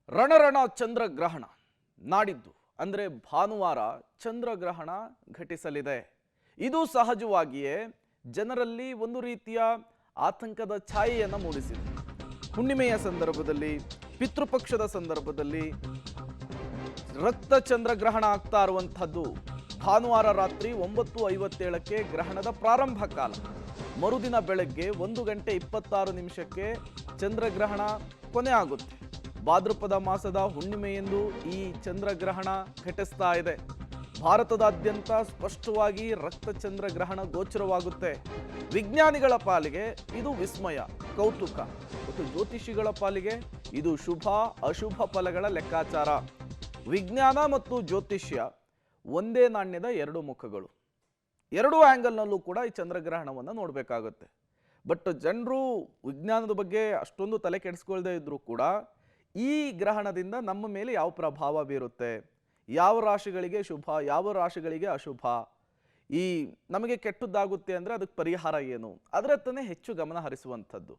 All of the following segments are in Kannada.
ರಣರಣ ಚಂದ್ರಗ್ರಹಣ ನಾಡಿದ್ದು ಅಂದರೆ ಭಾನುವಾರ ಚಂದ್ರಗ್ರಹಣ ಘಟಿಸಲಿದೆ. ಇದು ಸಹಜವಾಗಿಯೇ ಜನರಲ್ಲಿ ಒಂದು ರೀತಿಯ ಆತಂಕದ ಛಾಯೆಯನ್ನು ಮೂಡಿಸಿದೆ. ಹುಣ್ಣಿಮೆಯ ಸಂದರ್ಭದಲ್ಲಿ, ಪಿತೃಪಕ್ಷದ ಸಂದರ್ಭದಲ್ಲಿ ರಕ್ತ ಚಂದ್ರಗ್ರಹಣ ಆಗ್ತಾ ಇರುವಂಥದ್ದು. ಭಾನುವಾರ ರಾತ್ರಿ 9:57ಕ್ಕೆ ಗ್ರಹಣದ ಪ್ರಾರಂಭ ಕಾಲ. ಮರುದಿನ ಬೆಳಗ್ಗೆ 1:26 ಚಂದ್ರಗ್ರಹಣ ಕೊನೆ ಆಗುತ್ತೆ. ಭಾದ್ರಪದ ಮಾಸದ ಹುಣ್ಣಿಮೆಯೆಂದು ಈ ಚಂದ್ರಗ್ರಹಣ ಘಟಿಸ್ತಾ ಇದೆ. ಭಾರತದಾದ್ಯಂತ ಸ್ಪಷ್ಟವಾಗಿ ರಕ್ತ ಚಂದ್ರಗ್ರಹಣ ಗೋಚರವಾಗುತ್ತೆ. ವಿಜ್ಞಾನಿಗಳ ಪಾಲಿಗೆ ಇದು ವಿಸ್ಮಯ, ಕೌತುಕ, ಮತ್ತು ಜ್ಯೋತಿಷಿಗಳ ಪಾಲಿಗೆ ಇದು ಶುಭ ಅಶುಭ ಫಲಗಳ ಲೆಕ್ಕಾಚಾರ. ವಿಜ್ಞಾನ ಮತ್ತು ಜ್ಯೋತಿಷ್ಯ ಒಂದೇ ನಾಣ್ಯದ ಎರಡು ಮುಖಗಳು. ಎರಡೂ ಆ್ಯಂಗಲ್ನಲ್ಲೂ ಕೂಡ ಈ ಚಂದ್ರಗ್ರಹಣವನ್ನು ನೋಡಬೇಕಾಗುತ್ತೆ. ಬಟ್ ಜನರು ವಿಜ್ಞಾನದ ಬಗ್ಗೆ ಅಷ್ಟೊಂದು ತಲೆ ಕೆಡಿಸ್ಕೊಳ್ದೇ ಇದ್ರೂ ಕೂಡ ಈ ಗ್ರಹಣದಿಂದ ನಮ್ಮ ಮೇಲೆ ಯಾವ ಪ್ರಭಾವ ಬೀರುತ್ತೆ, ಯಾವ ರಾಶಿಗಳಿಗೆ ಶುಭ, ಯಾವ ರಾಶಿಗಳಿಗೆ ಅಶುಭ, ಈ ನಮಗೆ ಕೆಟ್ಟದ್ದಾಗುತ್ತೆ ಅಂದರೆ ಅದಕ್ಕೆ ಪರಿಹಾರ ಏನು, ಅದರತ್ತನೇ ಹೆಚ್ಚು ಗಮನ ಹರಿಸುವಂಥದ್ದು.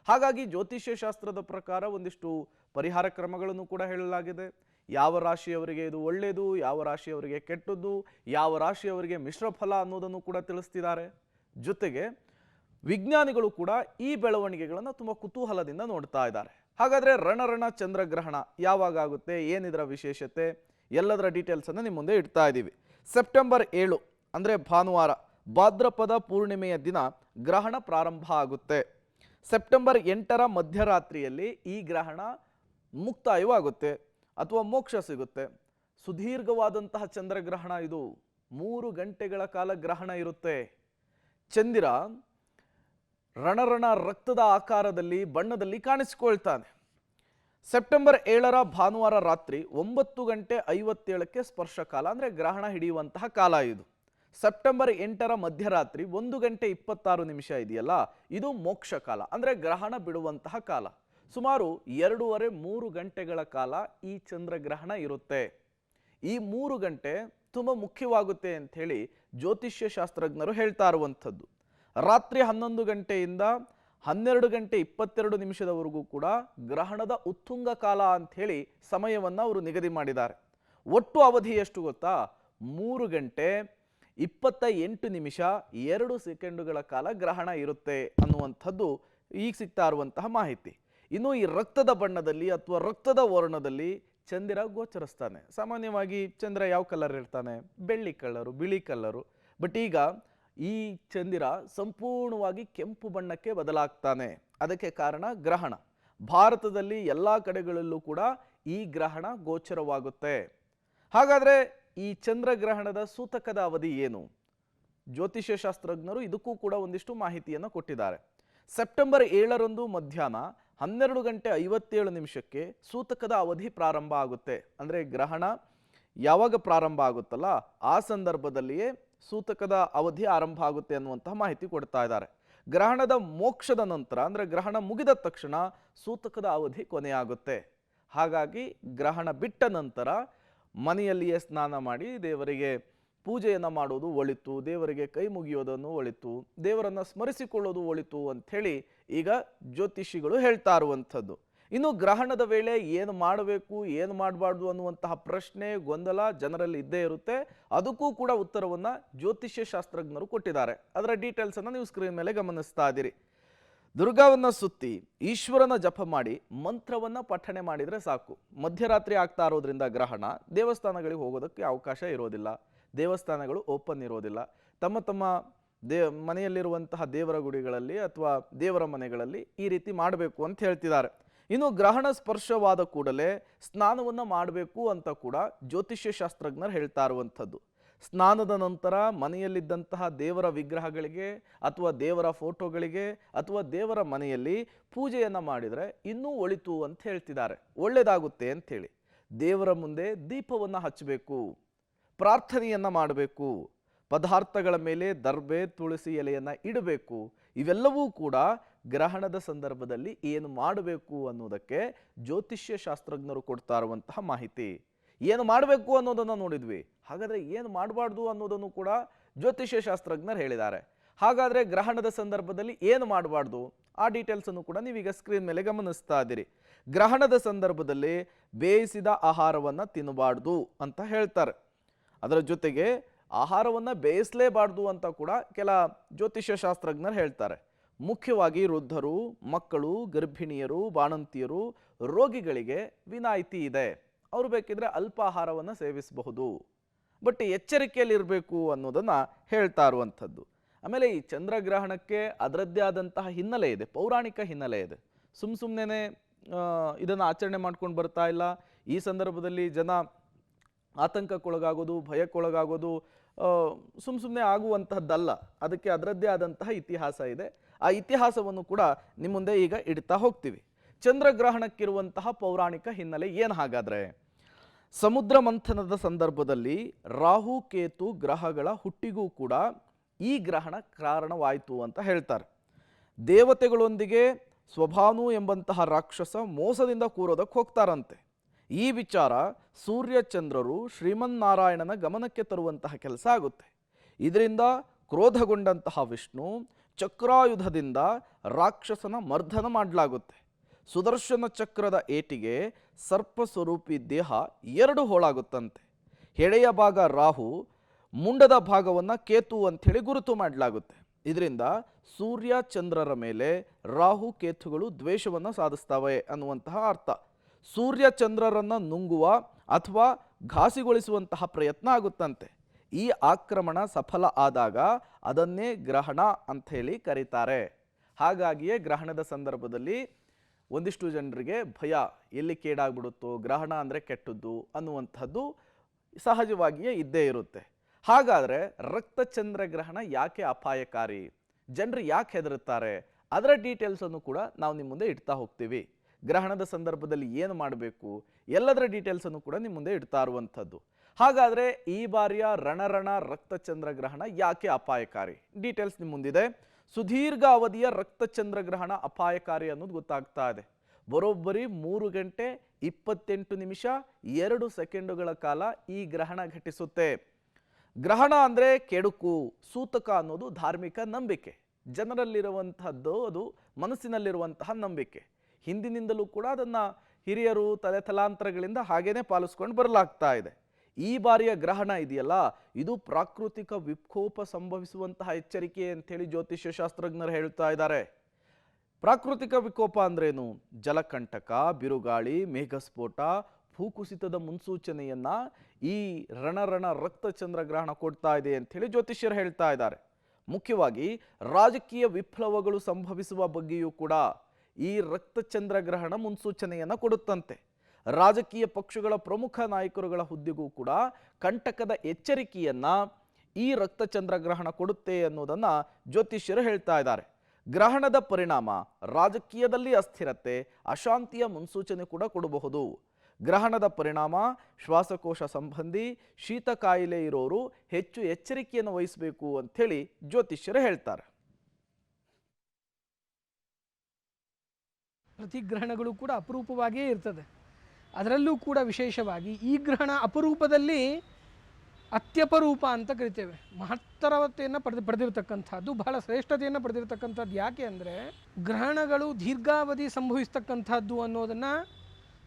ಹಾಗಾಗಿ ಜ್ಯೋತಿಷ್ಯ ಶಾಸ್ತ್ರದ ಪ್ರಕಾರ ಒಂದಿಷ್ಟು ಪರಿಹಾರ ಕ್ರಮಗಳನ್ನು ಕೂಡ ಹೇಳಲಾಗಿದೆ. ಯಾವ ರಾಶಿಯವರಿಗೆ ಇದು ಒಳ್ಳೆಯದು, ಯಾವ ರಾಶಿಯವರಿಗೆ ಕೆಟ್ಟದ್ದು, ಯಾವ ರಾಶಿಯವರಿಗೆ ಮಿಶ್ರ ಫಲ ಅನ್ನೋದನ್ನು ಕೂಡ ತಿಳಿಸ್ತಿದ್ದಾರೆ. ಜೊತೆಗೆ ವಿಜ್ಞಾನಿಗಳು ಕೂಡ ಈ ಬೆಳವಣಿಗೆಗಳನ್ನು ತುಂಬ ಕುತೂಹಲದಿಂದ ನೋಡ್ತಾ ಇದ್ದಾರೆ. ಹಾಗಾದರೆ ರಣರಣ ಚಂದ್ರಗ್ರಹಣ ಯಾವಾಗ ಆಗುತ್ತೆ, ಏನಿದರ ವಿಶೇಷತೆ, ಎಲ್ಲದರ ಡೀಟೇಲ್ಸನ್ನು ನಿಮ್ಮ ಮುಂದೆ ಇಡ್ತಾ ಇದ್ದೀವಿ. ಸೆಪ್ಟೆಂಬರ್ 7 ಅಂದರೆ ಭಾನುವಾರ ಭಾದ್ರಪದ ಪೂರ್ಣಿಮೆಯ ದಿನ ಗ್ರಹಣ ಪ್ರಾರಂಭ ಆಗುತ್ತೆ. ಸೆಪ್ಟೆಂಬರ್ 8ರ ಮಧ್ಯರಾತ್ರಿಯಲ್ಲಿ ಈ ಗ್ರಹಣ ಮುಕ್ತಾಯವಾಗುತ್ತೆ ಅಥವಾ ಮೋಕ್ಷ ಸಿಗುತ್ತೆ. ಸುದೀರ್ಘವಾದಂತಹ ಚಂದ್ರಗ್ರಹಣ ಇದು. 3 ಗಂಟೆಗಳ ಕಾಲ ಗ್ರಹಣ ಇರುತ್ತೆ. ಚಂದಿರ ರಣರಣ ರಕ್ತದ ಆಕಾರದಲ್ಲಿ ಬಣ್ಣದಲ್ಲಿ ಕಾಣಿಸಿಕೊಳ್ತಾನೆ. ಸೆಪ್ಟೆಂಬರ್ 7ರ ಭಾನುವಾರ ರಾತ್ರಿ 9:57ಕ್ಕೆ ಸ್ಪರ್ಶಕಾಲ ಅಂದರೆ ಗ್ರಹಣ ಹಿಡಿಯುವಂತಹ ಕಾಲ ಇದು. ಸೆಪ್ಟೆಂಬರ್ 8ರ ಮಧ್ಯರಾತ್ರಿ 1:26 ಇದೆಯಲ್ಲ, ಇದು ಮೋಕ್ಷ ಕಾಲ ಅಂದರೆ ಗ್ರಹಣ ಬಿಡುವಂತಹ ಕಾಲ. ಸುಮಾರು 2.5-3 ಗಂಟೆಗಳ ಕಾಲ ಈ ಚಂದ್ರಗ್ರಹಣ ಇರುತ್ತೆ. ಈ 3 ಗಂಟೆ ತುಂಬ ಮುಖ್ಯವಾಗುತ್ತೆ ಅಂಥೇಳಿ ಜ್ಯೋತಿಷ್ಯ ಶಾಸ್ತ್ರಜ್ಞರು ಹೇಳ್ತಾ ಇರುವಂಥದ್ದು. ರಾತ್ರಿ 11 ಗಂಟೆಯಿಂದ 12:22 ಕೂಡ ಗ್ರಹಣದ ಉತ್ತುಂಗ ಕಾಲ ಅಂಥೇಳಿ ಸಮಯವನ್ನು ಅವರು ನಿಗದಿ ಮಾಡಿದ್ದಾರೆ. ಒಟ್ಟು ಅವಧಿ ಎಷ್ಟು ಗೊತ್ತಾ? 3 ಗಂಟೆ 28 ನಿಮಿಷ 2 ಸೆಕೆಂಡುಗಳ ಕಾಲ ಗ್ರಹಣ ಇರುತ್ತೆ ಅನ್ನುವಂಥದ್ದು ಈಗ ಸಿಗ್ತಾ ಇರುವಂತಹ ಮಾಹಿತಿ. ಇನ್ನು ಈ ರಕ್ತದ ಬಣ್ಣದಲ್ಲಿ ಅಥವಾ ರಕ್ತದ ವರ್ಣದಲ್ಲಿ ಚಂದಿರ ಗೋಚರಿಸ್ತಾನೆ. ಸಾಮಾನ್ಯವಾಗಿ ಚಂದ್ರ ಯಾವ ಕಲರ್ ಇರ್ತಾನೆ? ಬೆಳ್ಳಿ ಕಲರು, ಬಿಳಿ ಕಲರು. ಬಟ್ ಈಗ ಈ ಚಂದಿರ ಸಂಪೂರ್ಣವಾಗಿ ಕೆಂಪು ಬಣ್ಣಕ್ಕೆ ಬದಲಾಗ್ತಾನೆ. ಅದಕ್ಕೆ ಕಾರಣ ಗ್ರಹಣ. ಭಾರತದಲ್ಲಿ ಎಲ್ಲ ಕಡೆಗಳಲ್ಲೂ ಕೂಡ ಈ ಗ್ರಹಣ ಗೋಚರವಾಗುತ್ತೆ. ಹಾಗಾದರೆ ಈ ಚಂದ್ರಗ್ರಹಣದ ಸೂತಕದ ಅವಧಿ ಏನು? ಜ್ಯೋತಿಷ್ಯ ಶಾಸ್ತ್ರಜ್ಞರು ಇದಕ್ಕೂ ಕೂಡ ಒಂದಿಷ್ಟು ಮಾಹಿತಿಯನ್ನು ಕೊಟ್ಟಿದ್ದಾರೆ. ಸೆಪ್ಟೆಂಬರ್ 7ರಂದು ಮಧ್ಯಾಹ್ನ 12:57 ಸೂತಕದ ಅವಧಿ ಪ್ರಾರಂಭ ಆಗುತ್ತೆ. ಅಂದರೆ ಗ್ರಹಣ ಯಾವಾಗ ಪ್ರಾರಂಭ ಆಗುತ್ತಲ್ಲ ಆ ಸಂದರ್ಭದಲ್ಲಿಯೇ ಸೂತಕದ ಅವಧಿ ಆರಂಭ ಆಗುತ್ತೆ ಅನ್ನುವಂತಹ ಮಾಹಿತಿ ಕೊಡ್ತಾ ಇದ್ದಾರೆ. ಗ್ರಹಣದ ಮೋಕ್ಷದ ನಂತರ ಅಂದರೆ ಗ್ರಹಣ ಮುಗಿದ ತಕ್ಷಣ ಸೂತಕದ ಅವಧಿ ಕೊನೆಯಾಗುತ್ತೆ. ಹಾಗಾಗಿ ಗ್ರಹಣ ಬಿಟ್ಟ ನಂತರ ಮನೆಯಲ್ಲಿಯೇ ಸ್ನಾನ ಮಾಡಿ ದೇವರಿಗೆ ಪೂಜೆಯನ್ನು ಮಾಡೋದು ಒಳಿತು, ದೇವರಿಗೆ ಕೈ ಮುಗಿಯೋದನ್ನು ಒಳಿತು, ದೇವರನ್ನು ಸ್ಮರಿಸಿಕೊಳ್ಳೋದು ಒಳಿತು ಅಂಥೇಳಿ ಈಗ ಜ್ಯೋತಿಷಿಗಳು ಹೇಳ್ತಾ ಇರುವಂಥದ್ದು. ಇನ್ನು ಗ್ರಹಣದ ವೇಳೆ ಏನು ಮಾಡಬೇಕು, ಏನು ಮಾಡಬಾರ್ದು ಅನ್ನುವಂತಹ ಪ್ರಶ್ನೆ, ಗೊಂದಲ ಜನರಲ್ಲಿ ಇದ್ದೇ ಇರುತ್ತೆ. ಅದಕ್ಕೂ ಕೂಡ ಉತ್ತರವನ್ನು ಜ್ಯೋತಿಷ್ಯ ಶಾಸ್ತ್ರಜ್ಞರು ಕೊಟ್ಟಿದ್ದಾರೆ. ಅದರ ಡೀಟೇಲ್ಸನ್ನು ನೀವು ಸ್ಕ್ರೀನ್ ಮೇಲೆ ಗಮನಿಸ್ತಾ ಇದ್ದೀರಿ. ದುರ್ಗಾವನ್ನು ಸುತ್ತಿ ಈಶ್ವರನ ಜಪ ಮಾಡಿ ಮಂತ್ರವನ್ನು ಪಠಣೆ ಮಾಡಿದರೆ ಸಾಕು. ಮಧ್ಯರಾತ್ರಿ ಆಗ್ತಾ ಇರೋದ್ರಿಂದ ಗ್ರಹಣ, ದೇವಸ್ಥಾನಗಳಿಗೆ ಹೋಗೋದಕ್ಕೆ ಅವಕಾಶ ಇರೋದಿಲ್ಲ, ದೇವಸ್ಥಾನಗಳು ಓಪನ್ ಇರೋದಿಲ್ಲ. ತಮ್ಮ ಮನೆಯಲ್ಲಿರುವಂತಹ ದೇವರ ಗುಡಿಗಳಲ್ಲಿ ಅಥವಾ ದೇವರ ಮನೆಗಳಲ್ಲಿ ಈ ರೀತಿ ಮಾಡಬೇಕು ಅಂತ ಹೇಳ್ತಿದ್ದಾರೆ. ಇನ್ನು ಗ್ರಹಣ ಸ್ಪರ್ಶವಾದ ಕೂಡಲೇ ಸ್ನಾನವನ್ನು ಮಾಡಬೇಕು ಅಂತ ಕೂಡ ಜ್ಯೋತಿಷ್ಯ ಶಾಸ್ತ್ರಜ್ಞರು ಹೇಳ್ತಾ ಇರುವಂಥದ್ದು. ಸ್ನಾನದ ನಂತರ ಮನೆಯಲ್ಲಿದ್ದಂತಹ ದೇವರ ವಿಗ್ರಹಗಳಿಗೆ ಅಥವಾ ದೇವರ ಫೋಟೋಗಳಿಗೆ ಅಥವಾ ದೇವರ ಮನೆಯಲ್ಲಿ ಪೂಜೆಯನ್ನು ಮಾಡಿದರೆ ಇನ್ನೂ ಒಳಿತು ಅಂತ ಹೇಳ್ತಿದ್ದಾರೆ, ಒಳ್ಳೆಯದಾಗುತ್ತೆ ಅಂಥೇಳಿ. ದೇವರ ಮುಂದೆ ದೀಪವನ್ನು ಹಚ್ಚಬೇಕು, ಪ್ರಾರ್ಥನೆಯನ್ನು ಮಾಡಬೇಕು, ಪದಾರ್ಥಗಳ ಮೇಲೆ ದರ್ಬೆ ತುಳಸಿ ಎಲೆಯನ್ನು ಇಡಬೇಕು. ಇವೆಲ್ಲವೂ ಕೂಡ ಗ್ರಹಣದ ಸಂದರ್ಭದಲ್ಲಿ ಏನು ಮಾಡಬೇಕು ಅನ್ನೋದಕ್ಕೆ ಜ್ಯೋತಿಷ್ಯ ಶಾಸ್ತ್ರಜ್ಞರು ಕೊಡ್ತಾ ಇರುವಂತಹ ಮಾಹಿತಿ. ಏನು ಮಾಡಬೇಕು ಅನ್ನೋದನ್ನು ನೋಡಿದ್ವಿ, ಹಾಗಾದರೆ ಏನು ಮಾಡಬಾರ್ದು ಅನ್ನೋದನ್ನು ಕೂಡ ಜ್ಯೋತಿಷ್ಯ ಶಾಸ್ತ್ರಜ್ಞರು ಹೇಳಿದ್ದಾರೆ. ಹಾಗಾದರೆ ಗ್ರಹಣದ ಸಂದರ್ಭದಲ್ಲಿ ಏನು ಮಾಡಬಾರ್ದು ಆ ಡೀಟೇಲ್ಸನ್ನು ಕೂಡ ನೀವೀಗ ಸ್ಕ್ರೀನ್ ಮೇಲೆ ಗಮನಿಸ್ತಾ ಇದ್ದೀರಿ. ಗ್ರಹಣದ ಸಂದರ್ಭದಲ್ಲಿ ಬೇಯಿಸಿದ ಆಹಾರವನ್ನು ತಿನ್ನಬಾರ್ದು ಅಂತ ಹೇಳ್ತಾರೆ. ಅದರ ಜೊತೆಗೆ ಆಹಾರವನ್ನು ಬೇಯಿಸಲೇಬಾರ್ದು ಅಂತ ಕೂಡ ಕೆಲ ಜ್ಯೋತಿಷ್ಯ ಶಾಸ್ತ್ರಜ್ಞರು ಹೇಳ್ತಾರೆ. ಮುಖ್ಯವಾಗಿ ವೃದ್ಧರು, ಮಕ್ಕಳು, ಗರ್ಭಿಣಿಯರು, ಬಾಣಂತಿಯರು, ರೋಗಿಗಳಿಗೆ ವಿನಾಯಿತಿ ಇದೆ. ಅವರು ಬೇಕಿದ್ರೆ ಅಲ್ಪ ಆಹಾರವನ್ನು ಸೇವಿಸಬಹುದು, ಬಟ್ ಎಚ್ಚರಿಕೆಯಲ್ಲಿರಬೇಕು ಅನ್ನೋದನ್ನು ಹೇಳ್ತಾ ಇರುವಂಥದ್ದು. ಆಮೇಲೆ ಈ ಚಂದ್ರಗ್ರಹಣಕ್ಕೆ ಅದರದ್ದೇ ಆದಂತಹ ಹಿನ್ನೆಲೆ ಇದೆ, ಪೌರಾಣಿಕ ಹಿನ್ನೆಲೆ ಇದೆ. ಸುಮ್ಮನೆ ಇದನ್ನು ಆಚರಣೆ ಮಾಡ್ಕೊಂಡು ಬರ್ತಾ ಇಲ್ಲ. ಈ ಸಂದರ್ಭದಲ್ಲಿ ಜನ ಆತಂಕಕ್ಕೊಳಗಾಗೋದು, ಭಯಕ್ಕೊಳಗಾಗೋದು ಸುಮ್ಮನೆ ಆಗುವಂತಹದ್ದಲ್ಲ. ಅದಕ್ಕೆ ಅದರದ್ದೇ ಆದಂತಹ ಇತಿಹಾಸ ಇದೆ. ಆ ಇತಿಹಾಸವನ್ನು ಕೂಡ ನಿಮ್ಮ ಮುಂದೆ ಈಗ ಇಡ್ತಾ ಹೋಗ್ತೀವಿ. ಚಂದ್ರಗ್ರಹಣಕ್ಕಿರುವಂತಹ ಪೌರಾಣಿಕ ಹಿನ್ನೆಲೆ ಏನು ಹಾಗಾದರೆ? ಸಮುದ್ರ ಮಂಥನದ ಸಂದರ್ಭದಲ್ಲಿ ರಾಹು ಕೇತು ಗ್ರಹಗಳ ಹುಟ್ಟಿಗೂ ಕೂಡ ಈ ಗ್ರಹಣ ಕಾರಣವಾಯಿತು ಅಂತ ಹೇಳ್ತಾರೆ. ದೇವತೆಗಳೊಂದಿಗೆ ಸ್ವಭಾನು ಎಂಬಂತಹ ರಾಕ್ಷಸ ಮೋಸದಿಂದ ಕೂರೋದಕ್ಕೆ ಹೋಗ್ತಾರಂತೆ. ಈ ವಿಚಾರ ಸೂರ್ಯಚಂದ್ರರು ಶ್ರೀಮನ್ನಾರಾಯಣನ ಗಮನಕ್ಕೆ ತರುವಂತಹ ಕೆಲಸ ಆಗುತ್ತೆ. ಇದರಿಂದ ಕ್ರೋಧಗೊಂಡಂತಹ ವಿಷ್ಣು ಚಕ್ರಾಯುಧದಿಂದ ರಾಕ್ಷಸನ ಮರ್ದನ ಮಾಡಲಾಗುತ್ತೆ. ಸುದರ್ಶನ ಚಕ್ರದ ಏಟಿಗೆ ಸರ್ಪ ಸ್ವರೂಪಿ ದೇಹ 2 ಹೋಳಾಗುತ್ತಂತೆ. ಎಳೆಯ ಭಾಗ ರಾಹು, ಮುಂಡದ ಭಾಗವನ್ನು ಕೇತು ಅಂಥೇಳಿ ಗುರುತು ಮಾಡಲಾಗುತ್ತೆ. ಇದರಿಂದ ಸೂರ್ಯ ಚಂದ್ರರ ಮೇಲೆ ರಾಹು ಕೇತುಗಳು ದ್ವೇಷವನ್ನು ಸಾಧಿಸ್ತವೆ ಅನ್ನುವಂತಹ ಅರ್ಥ. ಸೂರ್ಯ ಚಂದ್ರರನ್ನು ನುಂಗುವ ಅಥವಾ ಘಾಸಿಗೊಳಿಸುವಂತಹ ಪ್ರಯತ್ನ ಆಗುತ್ತಂತೆ. ಈ ಆಕ್ರಮಣ ಸಫಲ ಆದಾಗ ಅದನ್ನೇ ಗ್ರಹಣ ಅಂಥೇಳಿ ಕರೀತಾರೆ. ಹಾಗಾಗಿಯೇ ಗ್ರಹಣದ ಸಂದರ್ಭದಲ್ಲಿ ಒಂದಿಷ್ಟು ಜನರಿಗೆ ಭಯ, ಎಲ್ಲಿ ಕೇಡಾಗ್ಬಿಡುತ್ತೋ, ಗ್ರಹಣ ಅಂದರೆ ಕೆಟ್ಟದ್ದು ಅನ್ನುವಂಥದ್ದು ಸಹಜವಾಗಿಯೇ ಇದ್ದೇ ಇರುತ್ತೆ. ಹಾಗಾದರೆ ರಕ್ತಚಂದ್ರಗ್ರಹಣ ಯಾಕೆ ಅಪಾಯಕಾರಿ, ಜನರು ಯಾಕೆ ಹೆದರುತ್ತಾರೆ, ಅದರ ಡೀಟೇಲ್ಸನ್ನು ಕೂಡ ನಾವು ನಿಮ್ಮ ಮುಂದೆ ಇಡ್ತಾ ಹೋಗ್ತೀವಿ. ಗ್ರಹಣದ ಸಂದರ್ಭದಲ್ಲಿ ಏನು ಮಾಡಬೇಕು, ಎಲ್ಲದರ ಡೀಟೇಲ್ಸನ್ನು ಕೂಡ ನಿಮ್ಮ ಮುಂದೆ ಇಡ್ತಾ ಇರುವಂಥದ್ದು. ಹಾಗಾದರೆ ಈ ಬಾರಿಯ ರಣರಣ ರಕ್ತಚಂದ್ರಗ್ರಹಣ ಯಾಕೆ ಅಪಾಯಕಾರಿ, ಡೀಟೇಲ್ಸ್ ನಿಮ್ಮ ಮುಂದಿದೆ. ಸುದೀರ್ಘ ಅವಧಿಯ ರಕ್ತಚಂದ್ರಗ್ರಹಣ ಅಪಾಯಕಾರಿ ಅನ್ನೋದು ಗೊತ್ತಾಗ್ತಾ ಇದೆ. ಬರೋಬ್ಬರಿ 3 ಗಂಟೆ 28 ನಿಮಿಷ 2 ಸೆಕೆಂಡುಗಳ ಕಾಲ ಈ ಗ್ರಹಣ ಘಟಿಸುತ್ತೆ. ಗ್ರಹಣ ಅಂದರೆ ಕೆಡುಕು, ಸೂತಕ ಅನ್ನೋದು ಧಾರ್ಮಿಕ ನಂಬಿಕೆ. ಜನರಲ್ಲಿರುವಂತಹದ್ದು, ಅದು ಮನಸ್ಸಿನಲ್ಲಿರುವಂತಹ ನಂಬಿಕೆ. ಹಿಂದಿನಿಂದಲೂ ಕೂಡ ಅದನ್ನು ಹಿರಿಯರು ತಲೆತಲಾಂತರಗಳಿಂದ ಹಾಗೇನೆ ಪಾಲಿಸ್ಕೊಂಡು ಬರಲಾಗ್ತಾ ಇದೆ. ಈ ಬಾರಿಯ ಗ್ರಹಣ ಇದೆಯಲ್ಲ, ಇದು ಪ್ರಾಕೃತಿಕ ವಿಕೋಪ ಸಂಭವಿಸುವಂತಹ ಎಚ್ಚರಿಕೆ ಅಂತೇಳಿ ಜ್ಯೋತಿಷ್ಯ ಶಾಸ್ತ್ರಜ್ಞರು ಹೇಳ್ತಾ ಇದ್ದಾರೆ. ಪ್ರಾಕೃತಿಕ ವಿಕೋಪ ಅಂದ್ರೇನು? ಜಲಕಂಟಕ, ಬಿರುಗಾಳಿ, ಮೇಘಸ್ಫೋಟ, ಭೂಕುಸಿತದ ಮುನ್ಸೂಚನೆಯನ್ನ ಈ ರಣರಣ ರಕ್ತಚಂದ್ರಗ್ರಹಣ ಕೊಡ್ತಾ ಇದೆ ಅಂಥೇಳಿ ಜ್ಯೋತಿಷ್ಯರು ಹೇಳ್ತಾ ಇದ್ದಾರೆ. ಮುಖ್ಯವಾಗಿ ರಾಜಕೀಯ ವಿಪ್ಲವಗಳು ಸಂಭವಿಸುವ ಬಗ್ಗೆಯೂ ಕೂಡ ಈ ರಕ್ತಚಂದ್ರಗ್ರಹಣ ಮುನ್ಸೂಚನೆಯನ್ನು ಕೊಡುತ್ತಂತೆ. ರಾಜಕೀಯ ಪಕ್ಷಗಳ ಪ್ರಮುಖ ನಾಯಕರುಗಳ ಹುದ್ದೆಗೂ ಕೂಡ ಕಂಟಕದ ಎಚ್ಚರಿಕೆಯನ್ನ ಈ ರಕ್ತಚಂದ್ರಗ್ರಹಣ ಕೊಡುತ್ತೆ ಅನ್ನೋದನ್ನ ಜ್ಯೋತಿಷ್ಯರು ಹೇಳ್ತಾ ಇದ್ದಾರೆ. ಗ್ರಹಣದ ಪರಿಣಾಮ ರಾಜಕೀಯದಲ್ಲಿ ಅಸ್ಥಿರತೆ, ಅಶಾಂತಿಯ ಮುನ್ಸೂಚನೆ ಕೂಡ ಕೊಡಬಹುದು. ಗ್ರಹಣದ ಪರಿಣಾಮ ಶ್ವಾಸಕೋಶ ಸಂಬಂಧಿ ಶೀತ ಕಾಯಿಲೆ ಇರೋರು ಹೆಚ್ಚು ಎಚ್ಚರಿಕೆಯನ್ನು ವಹಿಸಬೇಕು ಅಂಥೇಳಿ ಜ್ಯೋತಿಷ್ಯರು ಹೇಳ್ತಾರೆ. ಪ್ರತಿ ಗ್ರಹಣಗಳು ಕೂಡ ಅಪರೂಪವಾಗಿಯೇ ಇರ್ತದೆ. ಅದರಲ್ಲೂ ಕೂಡ ವಿಶೇಷವಾಗಿ ಈ ಗ್ರಹಣ ಅಪರೂಪದಲ್ಲಿ ಅತ್ಯಪರೂಪ ಅಂತ ಕರಿತೇವೆ. ಮಹತ್ತರತೆಯನ್ನು ಪಡೆದಿರ್ತಕ್ಕಂಥದ್ದು, ಬಹಳ ಶ್ರೇಷ್ಠತೆಯನ್ನು ಪಡೆದಿರ್ತಕ್ಕಂಥದ್ದು. ಯಾಕೆ ಅಂದರೆ ಗ್ರಹಣಗಳು ದೀರ್ಘಾವಧಿ ಸಂಭವಿಸ್ತಕ್ಕಂಥದ್ದು ಅನ್ನೋದನ್ನು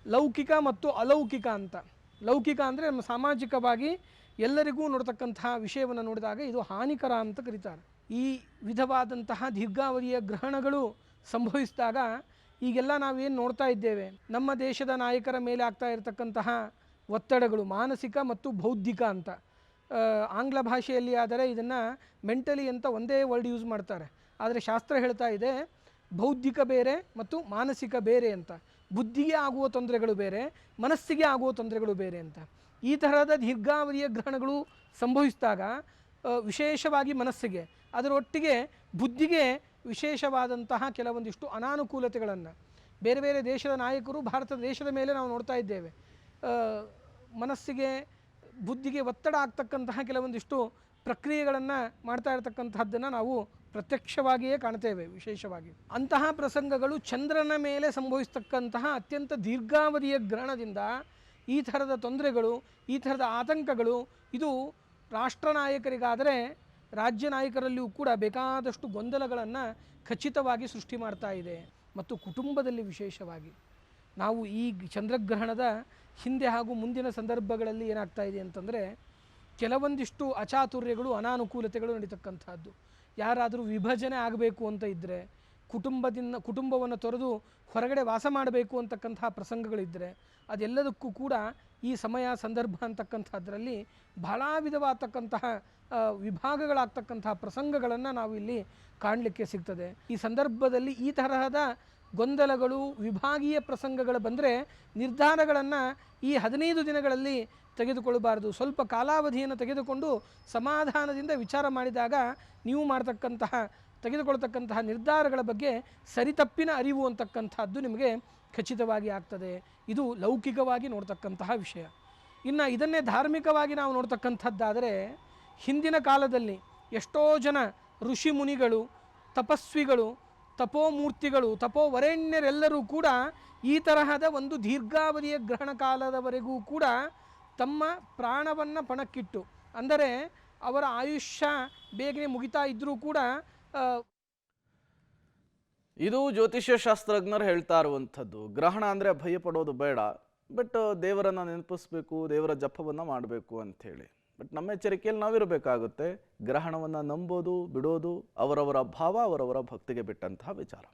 ಲೌಕಿಕ ಮತ್ತು ಅಲೌಕಿಕ ಅಂತ. ಲೌಕಿಕ ಅಂದರೆ ನಮ್ಮ ಸಾಮಾಜಿಕವಾಗಿ ಎಲ್ಲರಿಗೂ ನೋಡ್ತಕ್ಕಂತಹ ವಿಷಯವನ್ನು ನೋಡಿದಾಗ ಇದು ಹಾನಿಕರ ಅಂತ ಕರೀತಾರೆ. ಈ ವಿಧವಾದಂತಹ ದೀರ್ಘಾವಧಿಯ ಗ್ರಹಣಗಳು ಸಂಭವಿಸಿದಾಗ ಈಗೆಲ್ಲ ನಾವೇನು ನೋಡ್ತಾ ಇದ್ದೇವೆ, ನಮ್ಮ ದೇಶದ ನಾಯಕರ ಮೇಲೆ ಆಗ್ತಾ ಇರತಕ್ಕಂತಹ ಒತ್ತಡಗಳು ಮಾನಸಿಕ ಮತ್ತು ಬೌದ್ಧಿಕ ಅಂತ. ಆಂಗ್ಲ ಭಾಷೆಯಲ್ಲಿ ಆದರೆ ಇದನ್ನು ಮೆಂಟಲಿ ಅಂತ ಒಂದೇ ವರ್ಡ್ ಯೂಸ್ ಮಾಡ್ತಾರೆ. ಆದರೆ ಶಾಸ್ತ್ರ ಹೇಳ್ತಾ ಇದೆ ಬೌದ್ಧಿಕ ಬೇರೆ ಮತ್ತು ಮಾನಸಿಕ ಬೇರೆ ಅಂತ. ಬುದ್ಧಿಗೆ ಆಗುವ ತೊಂದರೆಗಳು ಬೇರೆ, ಮನಸ್ಸಿಗೆ ಆಗುವ ತೊಂದರೆಗಳು ಬೇರೆ ಅಂತ. ಈ ತರಹದ ದೀರ್ಘಾವಧಿಯ ಗ್ರಹಣಗಳು ಸಂಭವಿಸಿದಾಗ ವಿಶೇಷವಾಗಿ ಮನಸ್ಸಿಗೆ, ಅದರೊಟ್ಟಿಗೆ ಬುದ್ಧಿಗೆ ವಿಶೇಷವಾದಂತಹ ಕೆಲವೊಂದಿಷ್ಟು ಅನಾನುಕೂಲತೆಗಳನ್ನು ಬೇರೆ ಬೇರೆ ದೇಶದ ನಾಯಕರು ಭಾರತ ದೇಶದ ಮೇಲೆ ನಾವು ನೋಡ್ತಾ ಇದ್ದೇವೆ. ಮನಸ್ಸಿಗೆ ಬುದ್ಧಿಗೆ ಒತ್ತಡ ಆಗ್ತಕ್ಕಂತಹ ಕೆಲವೊಂದಿಷ್ಟು ಪ್ರಕ್ರಿಯೆಗಳನ್ನು ಮಾಡ್ತಾ ಇರತಕ್ಕಂತಹದ್ದನ್ನು ನಾವು ಪ್ರತ್ಯಕ್ಷವಾಗಿಯೇ ಕಾಣ್ತೇವೆ. ವಿಶೇಷವಾಗಿ ಅಂತಹ ಪ್ರಸಂಗಗಳು ಚಂದ್ರನ ಮೇಲೆ ಸಂಭವಿಸ್ತಕ್ಕಂತಹ ಅತ್ಯಂತ ದೀರ್ಘಾವಧಿಯ ಗ್ರಹಣದಿಂದ ಈ ಥರದ ತೊಂದರೆಗಳು, ಈ ಥರದ ಆತಂಕಗಳು ಇದು ರಾಷ್ಟ್ರ ನಾಯಕರಿಗಾದರೆ ರಾಜ್ಯ ನಾಯಕರಲ್ಲಿಯೂ ಕೂಡ ಬೇಕಾದಷ್ಟು ಗೊಂದಲಗಳನ್ನು ಖಚಿತವಾಗಿ ಸೃಷ್ಟಿ ಮಾಡ್ತಾ ಇದೆ. ಮತ್ತು ಕುಟುಂಬದಲ್ಲಿ ವಿಶೇಷವಾಗಿ ನಾವು ಈ ಚಂದ್ರಗ್ರಹಣದ ಹಿಂದೆ ಹಾಗೂ ಮುಂದಿನ ಸಂದರ್ಭಗಳಲ್ಲಿ ಏನಾಗ್ತಾ ಇದೆ ಅಂತಂದರೆ ಕೆಲವೊಂದಿಷ್ಟು ಅಚಾತುರ್ಯಗಳು ಅನಾನುಕೂಲತೆಗಳು ನಡೀತಕ್ಕಂಥದ್ದು. ಯಾರಾದರೂ ವಿಭಜನೆ ಆಗಬೇಕು ಅಂತ ಇದ್ದರೆ, ಕುಟುಂಬವನ್ನು ತೊರೆದು ಹೊರಗಡೆ ವಾಸ ಮಾಡಬೇಕು ಅಂತಕ್ಕಂತಹ ಪ್ರಸಂಗಗಳಿದ್ದರೆ, ಅದೆಲ್ಲದಕ್ಕೂ ಕೂಡ ಈ ಸಮಯ ಸಂದರ್ಭ ಅಂತಕ್ಕಂಥದ್ರಲ್ಲಿ ಬಹಳ ವಿಧವಾಗ್ತಕ್ಕಂತಹ ವಿಭಾಗಗಳಾಗ್ತಕ್ಕಂತಹ ಪ್ರಸಂಗಗಳನ್ನು ನಾವು ಇಲ್ಲಿ ಕಾಣಲಿಕ್ಕೆ ಸಿಗ್ತದೆ. ಈ ಸಂದರ್ಭದಲ್ಲಿ ಈ ತರಹದ ಗೊಂದಲಗಳು, ವಿಭಾಗೀಯ ಪ್ರಸಂಗಗಳು ಬಂದರೆ ನಿರ್ಧಾರಗಳನ್ನು ಈ 15 ದಿನಗಳಲ್ಲಿ ತೆಗೆದುಕೊಳ್ಳಬಾರದು. ಸ್ವಲ್ಪ ಕಾಲಾವಧಿಯನ್ನು ತೆಗೆದುಕೊಂಡು ಸಮಾಧಾನದಿಂದ ವಿಚಾರ ಮಾಡಿದಾಗ ನೀವು ತೆಗೆದುಕೊಳ್ತಕ್ಕಂತಹ ನಿರ್ಧಾರಗಳ ಬಗ್ಗೆ ಸರಿತಪ್ಪಿನ ಅರಿವು ಅಂತಕ್ಕಂಥದ್ದು ನಿಮಗೆ ಖಚಿತವಾಗಿ ಆಗ್ತದೆ. ಇದು ಲೌಕಿಕವಾಗಿ ನೋಡ್ತಕ್ಕಂತಹ ವಿಷಯ. ಇನ್ನು ಇದನ್ನೇ ಧಾರ್ಮಿಕವಾಗಿ ನಾವು ನೋಡ್ತಕ್ಕಂಥದ್ದಾದರೆ, ಹಿಂದಿನ ಕಾಲದಲ್ಲಿ ಎಷ್ಟೋ ಜನ ಋಷಿ ಮುನಿಗಳು, ತಪಸ್ವಿಗಳು, ತಪೋಮೂರ್ತಿಗಳು, ತಪೋವರೆಣ್ಯರೆಲ್ಲರೂ ಕೂಡ ಈ ತರಹದ ಒಂದು ದೀರ್ಘಾವಧಿಯ ಗ್ರಹಣ ಕಾಲದವರೆಗೂ ಕೂಡ ತಮ್ಮ ಪ್ರಾಣವನ್ನು ಪಣಕ್ಕಿಟ್ಟು, ಅಂದರೆ ಅವರ ಆಯುಷ್ಯ ಬೇಗನೆ ಮುಗಿತಾ ಇದ್ದರೂ ಕೂಡ ಇದು ಜ್ಯೋತಿಷ್ಯ ಶಾಸ್ತ್ರಜ್ಞರು ಹೇಳ್ತಾ ಇರುವಂಥದ್ದು. ಗ್ರಹಣ ಅಂದರೆ ಭಯ ಪಡೋದು ಬೇಡ, ಬಟ್ ದೇವರನ್ನು ನೆನಪಿಸ್ಬೇಕು, ದೇವರ ಜಪವನ್ನು ಮಾಡಬೇಕು ಅಂಥೇಳಿ. ಬಟ್ ನಮ್ಮ ಎಚ್ಚರಿಕೆಯಲ್ಲಿ ನಾವಿರಬೇಕಾಗುತ್ತೆ. ಗ್ರಹಣವನ್ನು ನಂಬೋದು ಬಿಡೋದು ಅವರವರ ಭಾವ, ಅವರವರ ಭಕ್ತಿಗೆ ಬಿಟ್ಟಂತಹ ವಿಚಾರ.